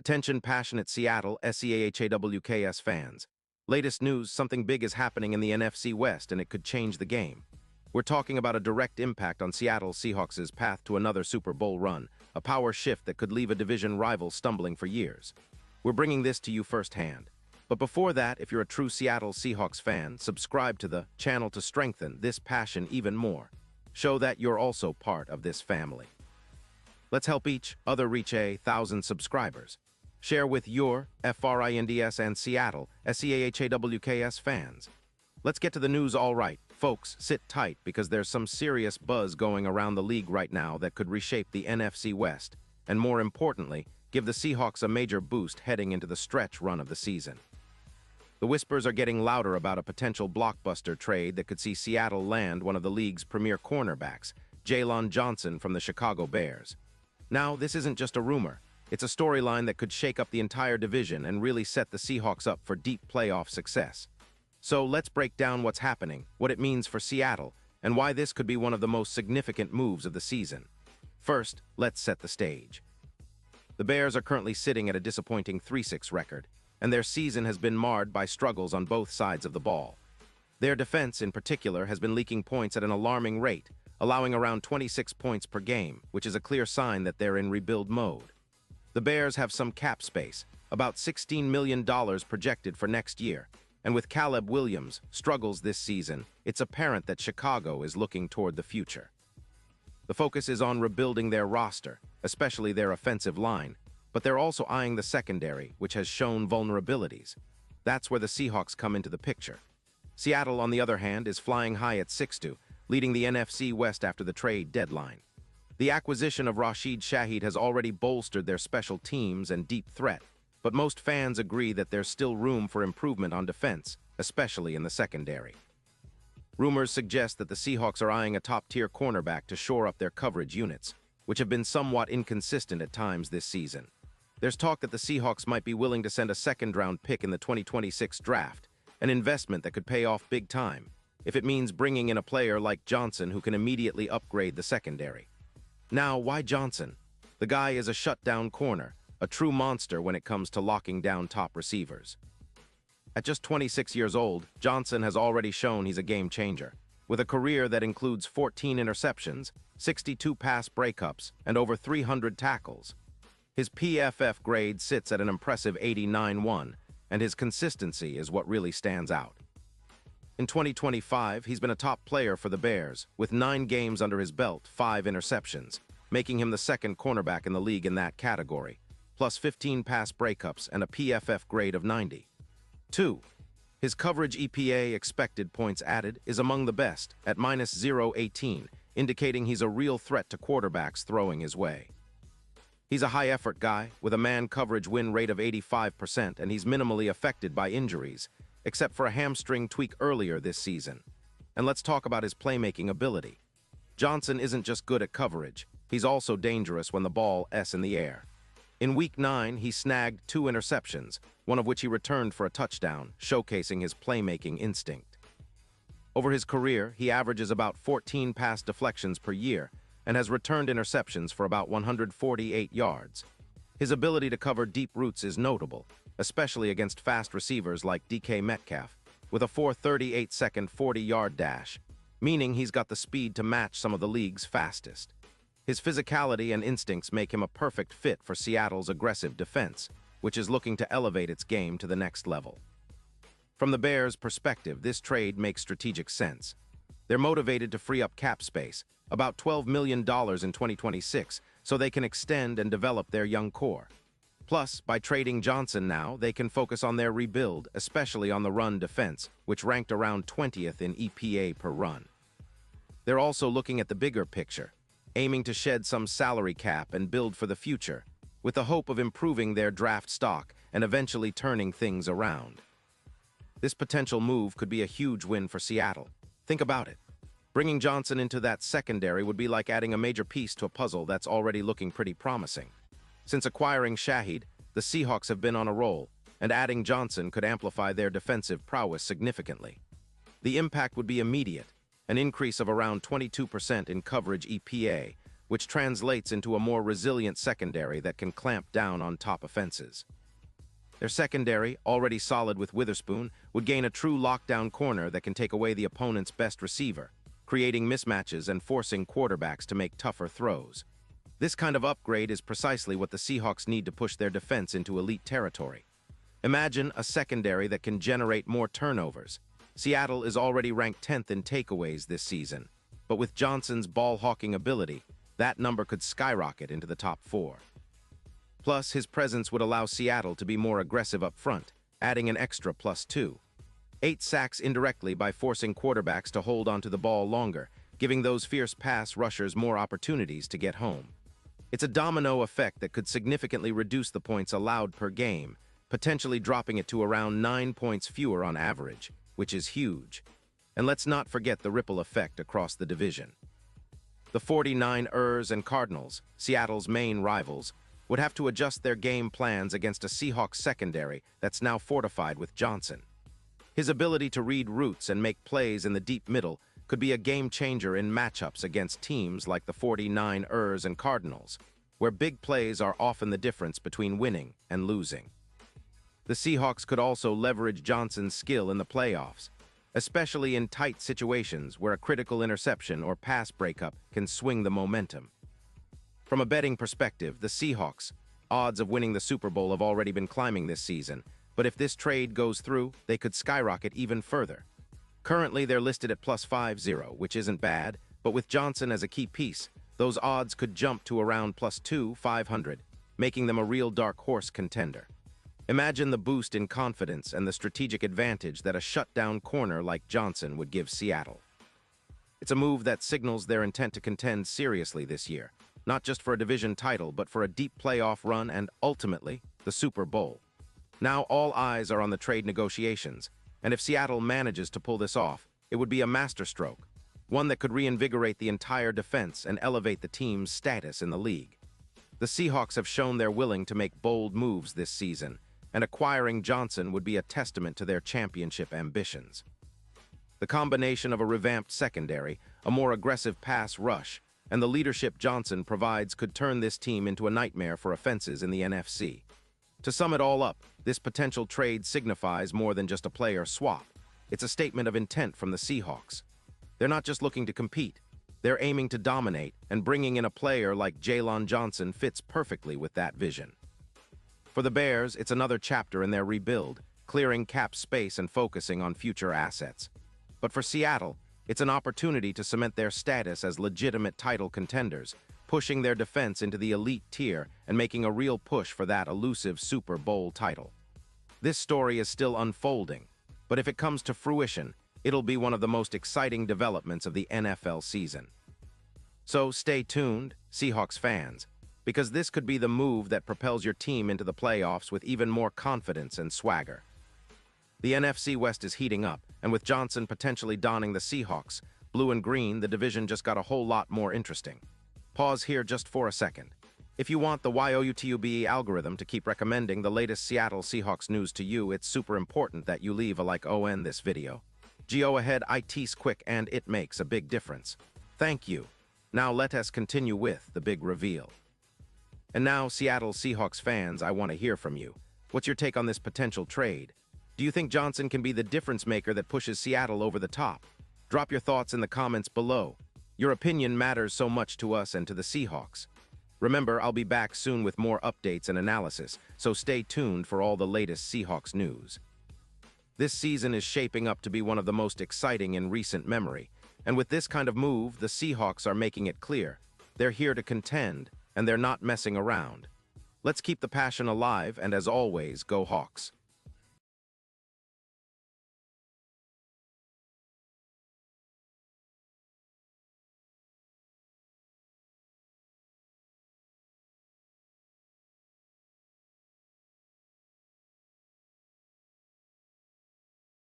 Attention passionate Seattle Seahawks fans. Latest news, something big is happening in the NFC West and it could change the game. We're talking about a direct impact on Seattle Seahawks' path to another Super Bowl run, a power shift that could leave a division rival stumbling for years. We're bringing this to you firsthand. But before that, if you're a true Seattle Seahawks fan, subscribe to the channel to strengthen this passion even more. Show that you're also part of this family. Let's help each other reach 1,000 subscribers. Share with your FRINDS and Seattle SEAHAWKS fans. Let's get to the news. All right, folks, sit tight because there's some serious buzz going around the league right now that could reshape the NFC West, and more importantly, give the Seahawks a major boost heading into the stretch run of the season. The whispers are getting louder about a potential blockbuster trade that could see Seattle land one of the league's premier cornerbacks, Jaylon Johnson from the Chicago Bears. Now, this isn't just a rumor. It's a storyline that could shake up the entire division and really set the Seahawks up for deep playoff success. So let's break down what's happening, what it means for Seattle, and why this could be one of the most significant moves of the season. First, let's set the stage. The Bears are currently sitting at a disappointing 3-6 record, and their season has been marred by struggles on both sides of the ball. Their defense, in particular, has been leaking points at an alarming rate, allowing around 26 points per game, which is a clear sign that they're in rebuild mode. The Bears have some cap space, about $16 million projected for next year, and with Caleb Williams' struggles this season, it's apparent that Chicago is looking toward the future. The focus is on rebuilding their roster, especially their offensive line, but they're also eyeing the secondary, which has shown vulnerabilities. That's where the Seahawks come into the picture. Seattle, on the other hand, is flying high at 6-2, leading the NFC West after the trade deadline. The acquisition of Rashid Shaheed has already bolstered their special teams and deep threat, but most fans agree that there's still room for improvement on defense, especially in the secondary. Rumors suggest that the Seahawks are eyeing a top-tier cornerback to shore up their coverage units, which have been somewhat inconsistent at times this season. There's talk that the Seahawks might be willing to send a second-round pick in the 2026 draft, an investment that could pay off big time, if it means bringing in a player like Johnson who can immediately upgrade the secondary. Now, why Johnson? The guy is a shutdown corner, a true monster when it comes to locking down top receivers. At just 26 years old, Johnson has already shown he's a game changer, with a career that includes 14 interceptions, 62 pass breakups, and over 300 tackles. His PFF grade sits at an impressive 89.1, and his consistency is what really stands out. In 2025, he's been a top player for the Bears, with 9 games under his belt, 5 interceptions, making him the second cornerback in the league in that category, plus 15 pass breakups and a PFF grade of 90. 2. His coverage EPA expected points added is among the best, at -0.18, indicating he's a real threat to quarterbacks throwing his way. He's a high-effort guy, with a man coverage win rate of 85%, and he's minimally affected by injuries, except for a hamstring tweak earlier this season. And let's talk about his playmaking ability. Johnson isn't just good at coverage, he's also dangerous when the ball is in the air. In Week 9, he snagged 2 interceptions, one of which he returned for a touchdown, showcasing his playmaking instinct. Over his career, he averages about 14 pass deflections per year and has returned interceptions for about 148 yards. His ability to cover deep routes is notable, especially against fast receivers like DK Metcalf, with a 4.38-second 40-yard dash, meaning he's got the speed to match some of the league's fastest. His physicality and instincts make him a perfect fit for Seattle's aggressive defense, which is looking to elevate its game to the next level. From the Bears' perspective, this trade makes strategic sense. They're motivated to free up cap space, about $12 million in 2026, so they can extend and develop their young core. Plus, by trading Johnson now, they can focus on their rebuild, especially on the run defense, which ranked around 20th in EPA per run. They're also looking at the bigger picture, aiming to shed some salary cap and build for the future, with the hope of improving their draft stock and eventually turning things around. This potential move could be a huge win for Seattle. Think about it. Bringing Johnson into that secondary would be like adding a major piece to a puzzle that's already looking pretty promising. Since acquiring Shaheed, the Seahawks have been on a roll, and adding Johnson could amplify their defensive prowess significantly. The impact would be immediate, an increase of around 22% in coverage EPA, which translates into a more resilient secondary that can clamp down on top offenses. Their secondary, already solid with Witherspoon, would gain a true lockdown corner that can take away the opponent's best receiver, creating mismatches and forcing quarterbacks to make tougher throws. This kind of upgrade is precisely what the Seahawks need to push their defense into elite territory. Imagine a secondary that can generate more turnovers. Seattle is already ranked 10th in takeaways this season, but with Johnson's ball-hawking ability, that number could skyrocket into the top 4. Plus, his presence would allow Seattle to be more aggressive up front, adding an extra +2. 8 sacks indirectly by forcing quarterbacks to hold onto the ball longer, giving those fierce pass rushers more opportunities to get home. It's a domino effect that could significantly reduce the points allowed per game, potentially dropping it to around 9 points fewer on average, which is huge. And let's not forget the ripple effect across the division. The 49ers and Cardinals, Seattle's main rivals, would have to adjust their game plans against a Seahawks secondary that's now fortified with Johnson. His ability to read routes and make plays in the deep middle could be a game-changer in matchups against teams like the 49ers and Cardinals, where big plays are often the difference between winning and losing. The Seahawks could also leverage Johnson's skill in the playoffs, especially in tight situations where a critical interception or pass breakup can swing the momentum. From a betting perspective, the Seahawks' odds of winning the Super Bowl have already been climbing this season, but if this trade goes through, they could skyrocket even further. Currently, they're listed at +50, which isn't bad, but with Johnson as a key piece, those odds could jump to around +2,500, making them a real dark horse contender. Imagine the boost in confidence and the strategic advantage that a shutdown corner like Johnson would give Seattle. It's a move that signals their intent to contend seriously this year, not just for a division title, but for a deep playoff run and, ultimately, the Super Bowl. Now all eyes are on the trade negotiations, and if Seattle manages to pull this off, it would be a masterstroke, one that could reinvigorate the entire defense and elevate the team's status in the league. The Seahawks have shown they're willing to make bold moves this season, and acquiring Johnson would be a testament to their championship ambitions. The combination of a revamped secondary, a more aggressive pass rush, and the leadership Johnson provides could turn this team into a nightmare for offenses in the NFC. To sum it all up, this potential trade signifies more than just a player swap. It's a statement of intent from the Seahawks. They're not just looking to compete. They're aiming to dominate, and bringing in a player like Jaylon Johnson fits perfectly with that vision. For the Bears, it's another chapter in their rebuild, clearing cap space and focusing on future assets. But for Seattle, it's an opportunity to cement their status as legitimate title contenders, pushing their defense into the elite tier and making a real push for that elusive Super Bowl title. This story is still unfolding, but if it comes to fruition, it'll be one of the most exciting developments of the NFL season. So stay tuned, Seahawks fans, because this could be the move that propels your team into the playoffs with even more confidence and swagger. The NFC West is heating up, and with Johnson potentially donning the Seahawks, blue and green, the division just got a whole lot more interesting. Pause here just for a second. If you want the YOUTUBE algorithm to keep recommending the latest Seattle Seahawks news to you, it's super important that you leave a like on this video. Go ahead, it's quick and it makes a big difference. Thank you. Now let us continue with the big reveal. And now, Seattle Seahawks fans, I want to hear from you. What's your take on this potential trade? Do you think Johnson can be the difference maker that pushes Seattle over the top? Drop your thoughts in the comments below. Your opinion matters so much to us and to the Seahawks. Remember, I'll be back soon with more updates and analysis, so stay tuned for all the latest Seahawks news. This season is shaping up to be one of the most exciting in recent memory, and with this kind of move, the Seahawks are making it clear. They're here to contend, and they're not messing around. Let's keep the passion alive, and as always, go Hawks.